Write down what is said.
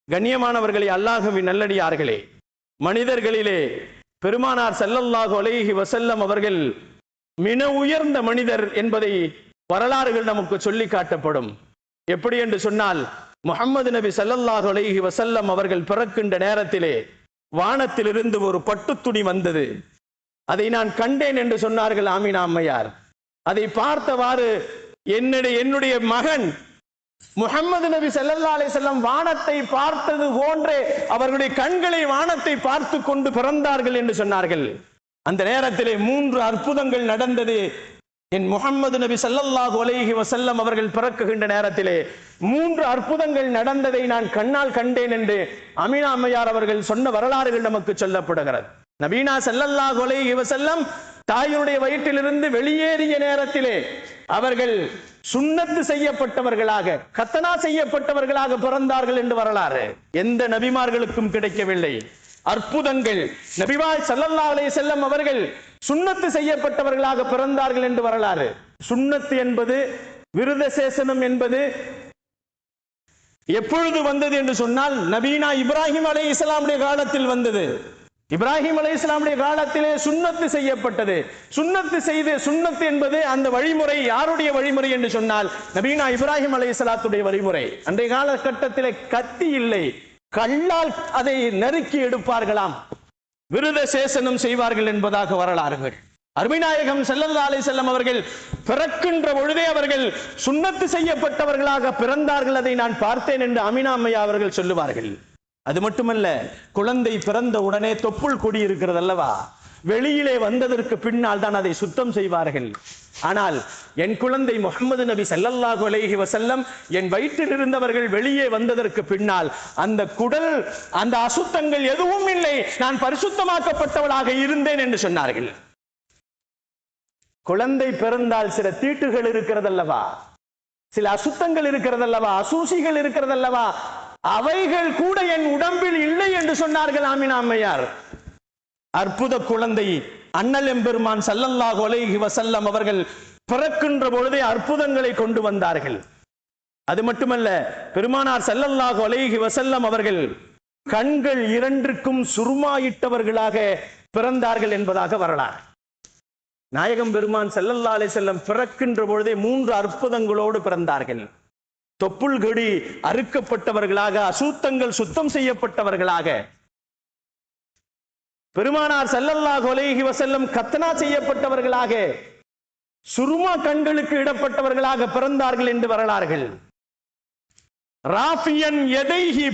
கண்ணியமானவர்களே, அல்லாஹ்வின் நல்லடியார்களே, மனிதர்களிலே பெருமானார் ஸல்லல்லாஹு அலைஹி வஸல்லம் அவர்கள் மிக உயர்ந்த மனிதர் என்பதை வரலாறுகள் நமக்கு சொல்லி காட்டப்படும். எப்படி என்று சொன்னால், முஹம்மது நபி ஸல்லல்லாஹு அலைஹி வஸல்லம் அவர்கள் பிறக்கின்ற நேரத்திலே வானத்திலிருந்து ஒரு பட்டுத்துணி வந்தது. அதை நான் கண்டேன் என்று சொன்னார்கள் ஆமினா அம்மையார். அதை பார்த்தவாறு என்னுடைய மகன் முஹம்மது நபி ஸல்லல்லாஹு அலைஹி வஸல்லம் வானத்தை பார்த்தது போன்றே அவர்களுடைய கண்களை வானத்தை பார்த்து கொண்டு பிறந்தார்கள் என்று சொன்னார்கள். அந்த நேரத்திலே 3 அற்புதங்கள் நடந்தது. என் முஹம்மது நபி ஸல்லல்லாஹு அலைஹி வஸல்லம் அவர்கள் பிறக்குகின்ற நேரத்திலே 3 அற்புதங்கள் நடந்ததை நான் கண்ணால் கண்டேன் என்று அமீனா அம்மையார் அவர்கள் சொன்ன வரலாறுகள் நமக்கு சொல்லப்படுகிறது. நபீனா ஸல்லல்லாஹு அலைஹி வஸல்லம் தாயுடைய வயிற்றிலிருந்து வெளியேறிய நேரத்திலே அவர்கள் சுன்னத்து செய்யப்பட்டவர்களாக, கத்தனா செய்யப்பட்டவர்களாக பிறந்தார்கள் என்று வரலாறு. எந்த நபிமார்களுக்கும் கிடைக்கவில்லை. அற்புதங்கள். நபிமாய் ஸல்லல்லாஹு அலைஹி வஸல்லம் அவர்கள் சுன்னத்து செய்யப்பட்டவர்களாக பிறந்தார்கள் என்று வரலாறு. சுன்னத்து என்பது, விருத சேசனம் என்பது எப்பொழுது வந்தது என்று சொன்னால், நபீனா இப்ராஹிம் அலைஹிஸ்ஸலாமுடைய காலத்தில் வந்தது. இப்ராஹிம் அலைஹிஸ்ஸலாமுடைய காலத்திலே சுன்னத்து செய்யப்பட்டது. சுன்னத்து என்பது அந்த வழிமுறை யாருடைய வழிமுறை என்று சொன்னால், நபீனா இப்ராஹிம் அலைஹிஸ்ஸலாத்துடைய வழிமுறை. அன்றைய காலகட்டத்திலே கத்தி இல்லை, கல்லால் அதை நறுக்கி எடுப்பார்களாம், விருத சேசனம் செய்வார்கள் என்பதாக வரலாறுகள். அருமைநாயகம் ஸல்லல்லாஹு அலைஹி வஸல்லம் அவர்கள் பிறக்கின்ற பொழுதே அவர்கள் சுன்னத்து செய்யப்பட்டவர்களாக பிறந்தார்கள். அதை நான் பார்த்தேன் என்று அமீனா அம்மையா அவர்கள் சொல்லுவார்கள். அது மட்டுமல்ல, குழந்தை பிறந்த உடனே தொப்புள் கொடி இருக்கிறது அல்லவா, வெளியிலே வந்ததற்கு பின்னால் தான் அதை சுத்தம் செய்வார்கள். ஆனால் என் குழந்தை முஹம்மது நபி ஸல்லல்லாஹு அலைஹி வஸல்லம் என் வயிற்றில் இருந்தவர்கள் வெளியே வந்ததற்கு பின்னால் அந்த குடல், அந்த அசுத்தங்கள் எதுவும் இல்லை, நான் பரிசுத்தமாக்கப்பட்டவளாக இருந்தேன் என்று சொன்னார்கள். குழந்தை பிறந்தால் சில தீட்டுகள் இருக்கிறதல்லவா, சில அசுத்தங்கள் இருக்கிறதல்லவா, அசூசிகள் இருக்கிறதல்லவா, அவைகள் கூட என் உடம்பில் இல்லை என்று சொன்னார்கள் ஆமினா அம்மையார். அற்புத குழந்தை அண்ணல் எம்பெருமான் ஸல்லல்லாஹு அலைஹி வஸல்லம் அவர்கள் பிறக்கின்ற பொழுதே அற்புதங்களை கொண்டு வந்தார்கள். அது மட்டுமல்ல, பெருமானார் ஸல்லல்லாஹு அலைஹி வஸல்லம் அவர்கள் கண்கள் 2க்கும் சுருமாயிட்டவர்களாக பிறந்தார்கள் என்பதாக வரலாறு. நாயகம் பெருமான் ஸல்லல்லாஹு அலைஹி வஸல்லம் பிறக்கின்ற பொழுதே 3 அற்புதங்களோடு பிறந்தார்கள். தொப்புள் கொடி அறுக்கப்பட்டவர்களாக, அசுத்தங்கள் சுத்தம் செய்யப்பட்டவர்களாக, பெருமானார் ஸல்லல்லாஹு அலைஹி வஸல்லம் கத்னா செய்யப்பட்டவர்களாக, சுருமா கண்களுக்கு இடப்பட்டவர்களாக பிறந்தார்கள் என்று வரலாறுகள். ராஃபியன் யதைஹி